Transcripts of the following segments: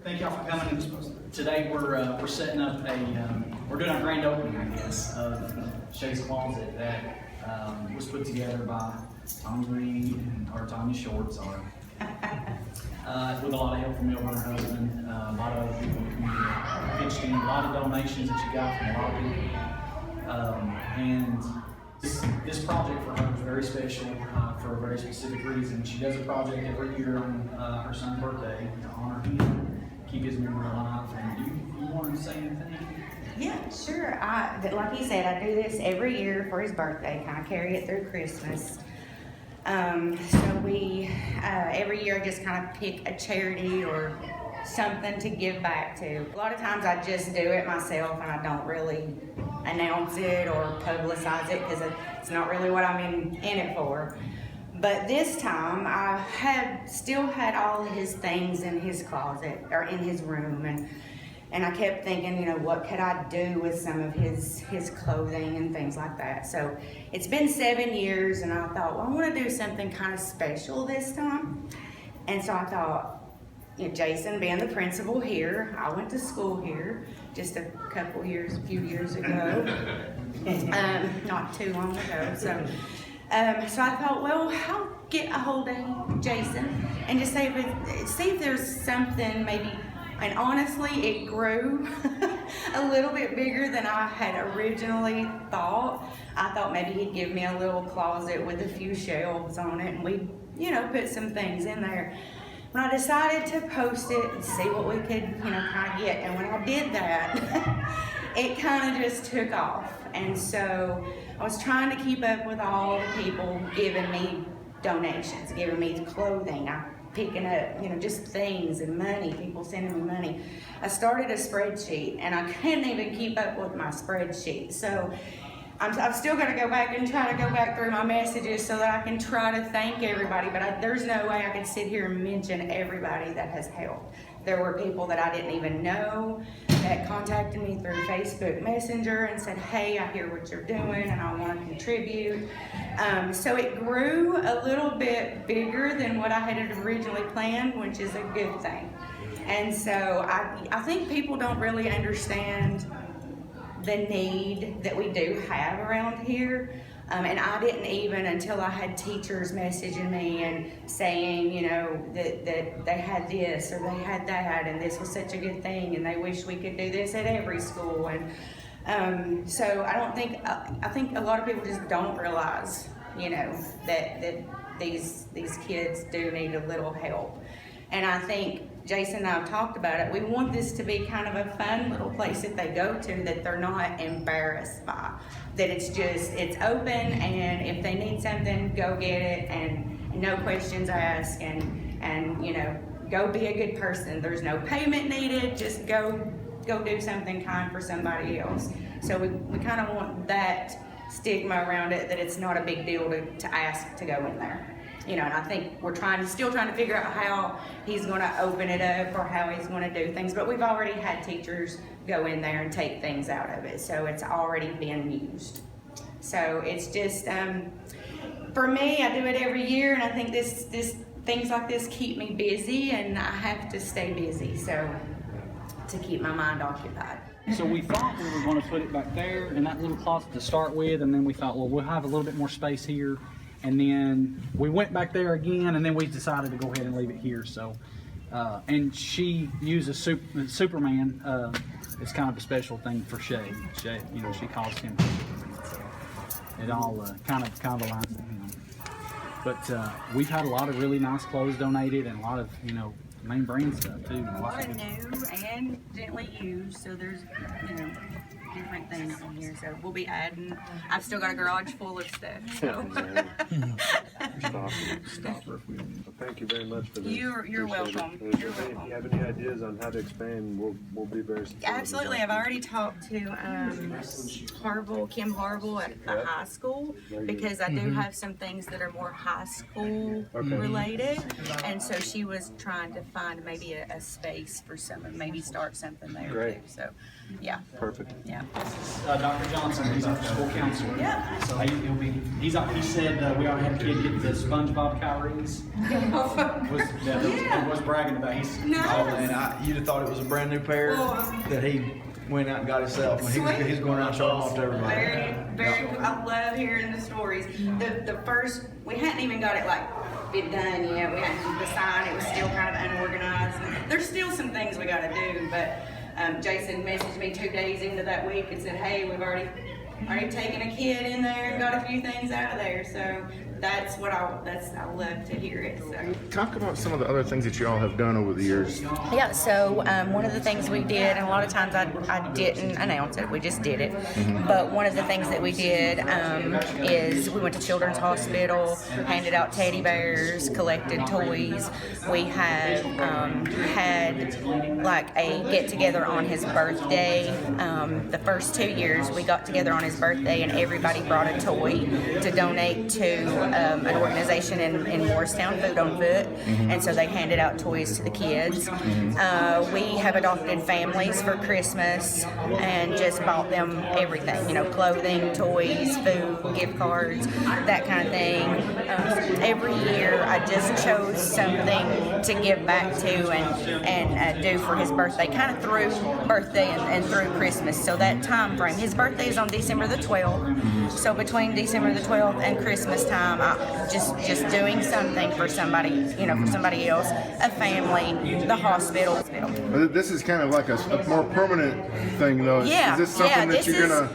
Thank y'all for coming. Today we're setting up we're doing our grand opening, I guess, of Shea's Closet that was put together by Tommy Reed or Tanya Short, sorry. With a lot of help from Milburn and her husband, a lot of other people in the community pitched in, a lot of donations that you got from a lot of people. And this project for her was very special for a very specific reason. She does a project every year on her son's birthday to honor him, keep his memory alive. And you wanted to say anything? Yeah, sure. Like he said, I do this every year for his birthday, kind of carry it through Christmas. So we, every year I just kind of pick a charity or something to give back to. A lot of times I just do it myself and I don't really announce it or publicize it because it's not really what I'm in it for. But this time I still had all of his things in his closet or in his room, and I kept thinking, you know, what could I do with some of his clothing and things like that. So it's been 7 years, and I thought, well, I want to do something kind of special this time. And so I thought, you know, Jason being the principal here, I went to school here just a few years ago, not too long ago. So I thought, well, I'll get a hold of Jason and just see if there's something maybe. And honestly, it grew a little bit bigger than I had originally thought. I thought maybe he'd give me a little closet with a few shelves on it, and we'd, you know, put some things in there. When I decided to post it and see what we could, you know, kind of get, and when I did that, it kind of just took off. And so I was trying to keep up with all the people giving me donations, giving me clothing, picking up, you know, just things and money, people sending me money. I started a spreadsheet and I couldn't even keep up with my spreadsheet. So I'm still gonna go back and try to go back through my messages so that I can try to thank everybody, but there's no way I can sit here and mention everybody that has helped. There were people that I didn't even know that contacted me through Facebook Messenger and said, hey, I hear what you're doing and I want to contribute. So it grew a little bit bigger than what I had originally planned, which is a good thing. And so I think people don't really understand the need that we do have around here. And I didn't even, until I had teachers messaging me and saying, you know, that they had this or they had that and this was such a good thing and they wish we could do this at every school. And so I think a lot of people just don't realize, you know, that these kids do need a little help. And I think Jason and I have talked about it. We want this to be kind of a fun little place that they go to that they're not embarrassed by. That it's open, and if they need something, go get it, and no questions asked, and you know, go be a good person. There's no payment needed. Just go do something kind for somebody else. So we kind of want that stigma around it, that it's not a big deal to ask to go in there. You know, and I think we're still trying to figure out how he's going to open it up or how he's going to do things. But we've already had teachers go in there and take things out of it, so it's already been used. So it's just for me, I do it every year, and I think this things like this keep me busy, and I have to stay busy, so to keep my mind occupied. So we thought we were going to put it back there in that little closet to start with, and then we thought, well, we'll have a little bit more space here. And then we went back there again, and then we decided to go ahead and leave it here. So, and she uses Superman. It's kind of a special thing for Shea. Shea, you know, she calls him Superman. So it all kind of aligns with him. But we've had a lot of really nice clothes donated, and a lot of, you know, name brand stuff too. A lot of new and gently used. So there's, you know, different things in here, so we'll be adding. I've still got a garage full of stuff. So. Stop her. Thank you very much for this. You're welcome. You're welcome. If you have any ideas on how to expand, we'll be very supportive. Absolutely. I've already talked to Kim Harville at the high school, because I do have some things that are more high school related, and so she was trying to find maybe a space for some, maybe start something there too. So, yeah. Perfect. Yeah. Dr. Johnson, he's our school counselor. Yeah. So he said we already had a kid get the SpongeBob calories. was bragging about his. No. Oh, and you'd have thought it was a brand new pair that he went out and got himself. When he's going around showing off to everybody. Very. I love hearing the stories. The first, we hadn't even got it like been done yet. We hadn't the sign. It was still kind of unorganized. There's still some things we got to do, but Jason messaged me 2 days into that week and said, "Hey, we've already taken a kid in there and got a few things out of there." So that's what I love to hear it. So. Talk about some of the other things that you all have done over the years. Yeah, so one of the things we did, and a lot of times I didn't announce it, we just did it. But one of the things that we did is we went to Children's Hospital, handed out teddy bears, collected toys. We have had like a get together on his birthday. The first 2 years we got together on his birthday and everybody brought a toy to donate to an organization in Morristown, Food on Foot, and so they handed out toys to the kids. We have adopted families for Christmas and just bought them everything, clothing, toys, food, gift cards, that kind of thing. Every year I just chose something to give back to and do for his birthday, kind of through birthday and through Christmas. So that time frame, his birthday is on December the 12th, so between December the 12th and Christmas time, just doing something for somebody, for somebody else, a family, the hospital. This is kind of like a more permanent thing, though. Yeah. Is this something that you're gonna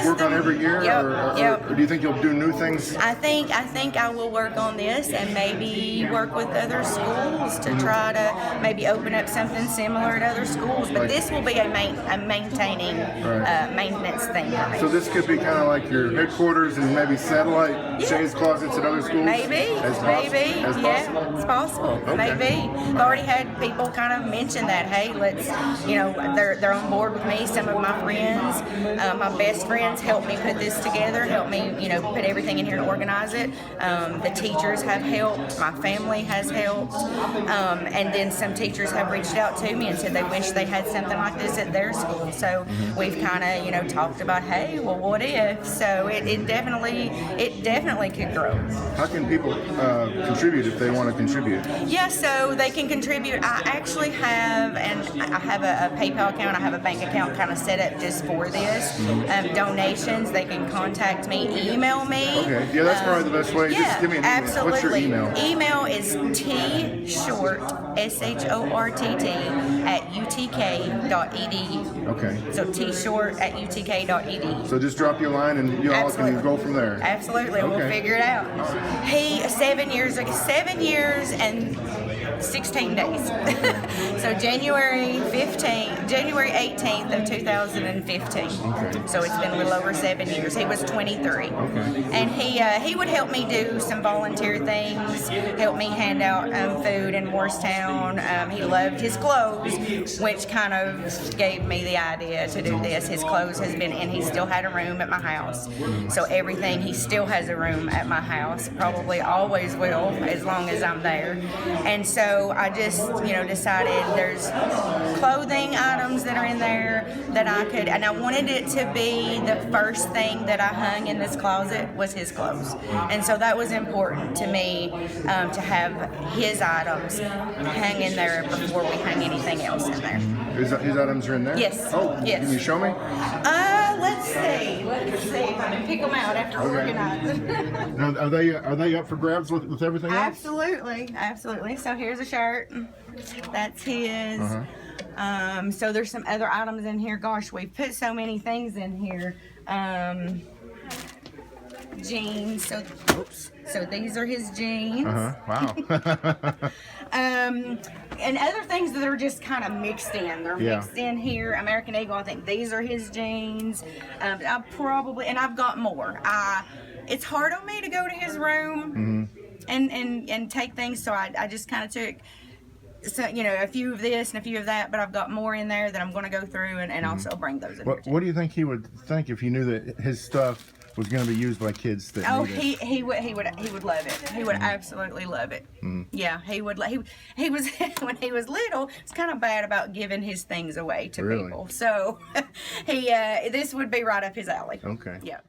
work on every year, or do you think you'll do new things? I think I will work on this and maybe work with other schools to try to maybe open up something similar at other schools. But this will be a maintaining maintenance thing for me. So this could be kind of like your headquarters and maybe satellite Shea's closets at other schools? Maybe. It's possible. Okay. Maybe. I've already had people kind of mention that, hey, let's, they're on board with me. Some of my friends, my best friends helped me put this together, helped me, put everything in here and organize it. The teachers have helped. My family has helped. And then some teachers have reached out to me and said they wish they had something like this at their school. So we've kind of, talked about, hey, well, what if? So it definitely could grow. How can people contribute if they want to contribute? Yeah, so they can contribute. I actually have, and I have a PayPal account, I have a bank account kind of set up just for this. Donations, they can contact me, email me. Okay, yeah, that's probably the best way. Yeah, just give me an email. absolutely. What's your email? Email is tshort, SHORTT, @utk.edu. Okay. So tshort@utk.edu. So just drop you a line and you all can go from there. Absolutely, Okay. we'll figure it out. He 7 years and 16 days. So January 18th of 2015. Okay. So it's been a little over 7 years. He was 23. Okay. And he would help me do some volunteer things, help me hand out food in Morristown. He loved his clothes, which kind of gave me the idea to do this. His clothes has been, and he still had a room at my house. So everything, he still has a room at my house, probably always will, as long as I'm there. And so I just, decided there's clothing items that are in there that I could, and I wanted it to be the first thing that I hung in this closet was his clothes. And so that was important to me, to have his items hang in there before we hang anything else in there. His items are in there? Yes. Oh, yes. Can you show me? Let's see if I can pick them out after organizing. Now, are they up for grabs with everything else? Absolutely. So here's a shirt. That's his. So there's some other items in here. Gosh, we've put so many things in here. Jeans. So these are his jeans. Wow. And other things that are just kind of mixed in. They're mixed in here. American Eagle, I think these are his jeans. I've got more. It's hard on me to go to his room and take things, so I just kind of took a few of this and a few of that, but I've got more in there that I'm going to go through and also bring those in. What do you think he would think if he knew that his stuff was going to be used by kids that need it? He would love it. He would absolutely love it. Yeah, he would. He was when he was little. It's kind of bad about giving his things away to people. So this would be right up his alley. Okay. Yeah.